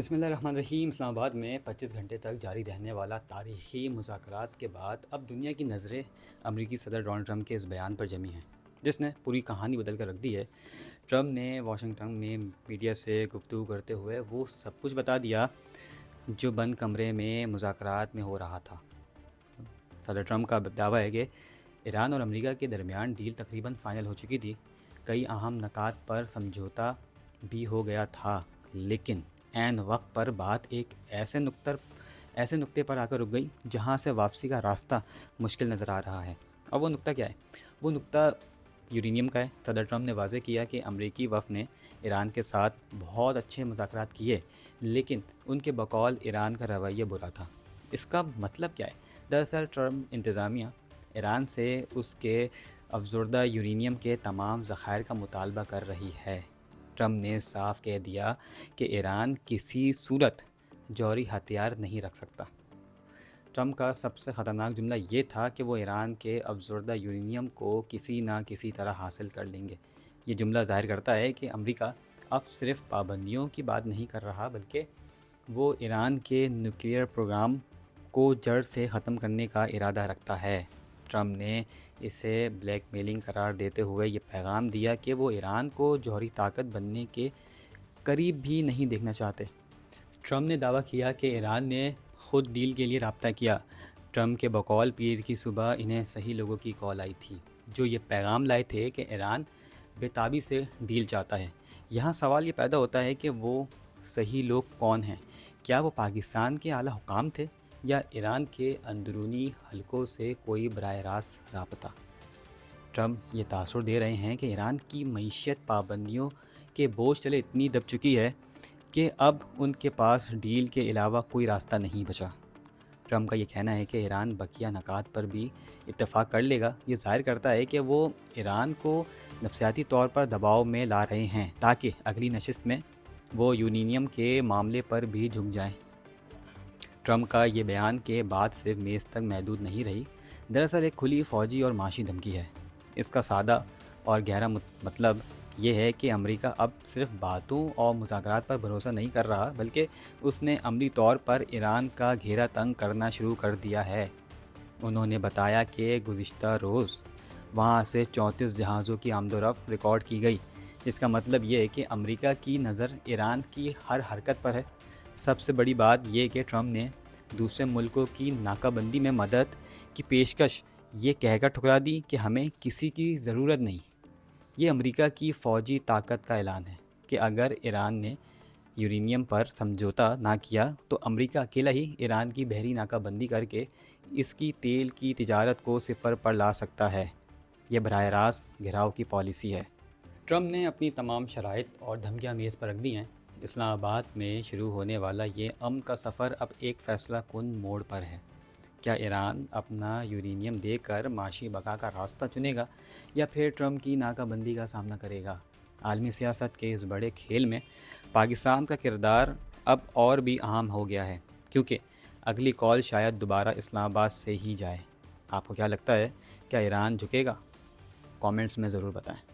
بسم اللہ الرحمن الرحیم۔ اسلام آباد میں 25 گھنٹے تک جاری رہنے والا تاریخی مذاکرات کے بعد اب دنیا کی نظریں امریکی صدر ڈونلڈ ٹرمپ کے اس بیان پر جمی ہیں جس نے پوری کہانی بدل کر رکھ دی ہے۔ ٹرمپ نے واشنگٹن میں میڈیا سے گفتگو کرتے ہوئے وہ سب کچھ بتا دیا جو بند کمرے میں مذاکرات میں ہو رہا تھا۔ صدر ٹرمپ کا دعویٰ ہے کہ ایران اور امریکہ کے درمیان ڈیل تقریباً فائنل ہو چکی تھی، کئی اہم نکات پر سمجھوتا بھی ہو گیا تھا، لیکن عین وقت پر بات ایک ایسے نقطے پر آ کر رک گئی جہاں سے واپسی کا راستہ مشکل نظر آ رہا ہے۔ اور وہ نقطہ کیا ہے؟ وہ نقطہ یورینیم کا ہے۔ صدر ٹرمپ نے واضح کیا کہ امریکی وفد نے ایران کے ساتھ بہت اچھے مذاکرات کیے، لیکن ان کے بقول ایران کا رویہ برا تھا۔ اس کا مطلب کیا ہے؟ دراصل ٹرمپ انتظامیہ ایران سے اس کے افزودہ یورینیم کے تمام ذخائر کا مطالبہ کر رہی ہے۔ ٹرمپ نے صاف کہہ دیا کہ ایران کسی صورت جوہری ہتھیار نہیں رکھ سکتا۔ ٹرمپ کا سب سے خطرناک جملہ یہ تھا کہ وہ ایران کے افزودہ یورینیم کو کسی نہ کسی طرح حاصل کر لیں گے۔ یہ جملہ ظاہر کرتا ہے کہ امریکہ اب صرف پابندیوں کی بات نہیں کر رہا، بلکہ وہ ایران کے نیوکلیئر پروگرام کو جڑ سے ختم کرنے کا ارادہ رکھتا ہے۔ ٹرمپ نے اسے بلیک میلنگ قرار دیتے ہوئے یہ پیغام دیا کہ وہ ایران کو جوہری طاقت بننے کے قریب بھی نہیں دیکھنا چاہتے۔ ٹرمپ نے دعویٰ کیا کہ ایران نے خود ڈیل کے لیے رابطہ کیا۔ ٹرمپ کے بقول پیر کی صبح انہیں صحیح لوگوں کی کال آئی تھی جو یہ پیغام لائے تھے کہ ایران بے تابی سے ڈیل چاہتا ہے۔ یہاں سوال یہ پیدا ہوتا ہے کہ وہ صحیح لوگ کون ہیں؟ کیا وہ پاکستان کے اعلیٰ حکام تھے یا ایران کے اندرونی حلقوں سے کوئی براہ راست رابطہ؟ ٹرمپ یہ تاثر دے رہے ہیں کہ ایران کی معیشت پابندیوں کے بوجھ تلے اتنی دب چکی ہے کہ اب ان کے پاس ڈیل کے علاوہ کوئی راستہ نہیں بچا۔ ٹرمپ کا یہ کہنا ہے کہ ایران بقیہ نکات پر بھی اتفاق کر لے گا، یہ ظاہر کرتا ہے کہ وہ ایران کو نفسیاتی طور پر دباؤ میں لا رہے ہیں تاکہ اگلی نشست میں وہ یورینیم کے معاملے پر بھی جھک جائیں۔ ٹرمپ کا یہ بیان کے بعد صرف میز تک محدود نہیں رہی، دراصل ایک کھلی فوجی اور معاشی دھمکی ہے۔ اس کا سادہ اور گہرا مطلب یہ ہے کہ امریکہ اب صرف باتوں اور مذاکرات پر بھروسہ نہیں کر رہا، بلکہ اس نے عملی طور پر ایران کا گھیرا تنگ کرنا شروع کر دیا ہے۔ انہوں نے بتایا کہ گزشتہ روز وہاں سے 34 جہازوں کی آمد و رفت ریکارڈ کی گئی، جس کا مطلب یہ ہے کہ امریکہ کی نظر ایران کی ہر حرکت پر ہے۔ سب سے بڑی بات یہ کہ ٹرمپ نے دوسرے ملکوں کی ناکہ بندی میں مدد کی پیشکش یہ کہہ کر ٹھکرا دی کہ ہمیں کسی کی ضرورت نہیں۔ یہ امریکہ کی فوجی طاقت کا اعلان ہے کہ اگر ایران نے یورینیم پر سمجھوتا نہ کیا تو امریکہ اکیلا ہی ایران کی بحری ناکہ بندی کر کے اس کی تیل کی تجارت کو صفر پر لا سکتا ہے۔ یہ براہ راست گھیراؤ کی پالیسی ہے۔ ٹرمپ نے اپنی تمام شرائط اور دھمکیاں میز پر رکھ دی ہیں۔ اسلام آباد میں شروع ہونے والا یہ امن کا سفر اب ایک فیصلہ کن موڑ پر ہے۔ کیا ایران اپنا یورینیم دے کر معاشی بقا کا راستہ چنے گا یا پھر ٹرمپ کی ناکہ بندی کا سامنا کرے گا؟ عالمی سیاست کے اس بڑے کھیل میں پاکستان کا کردار اب اور بھی اہم ہو گیا ہے، کیونکہ اگلی کال شاید دوبارہ اسلام آباد سے ہی جائے۔ آپ کو کیا لگتا ہے؟ کیا ایران جھکے گا؟ کامنٹس میں ضرور بتائیں۔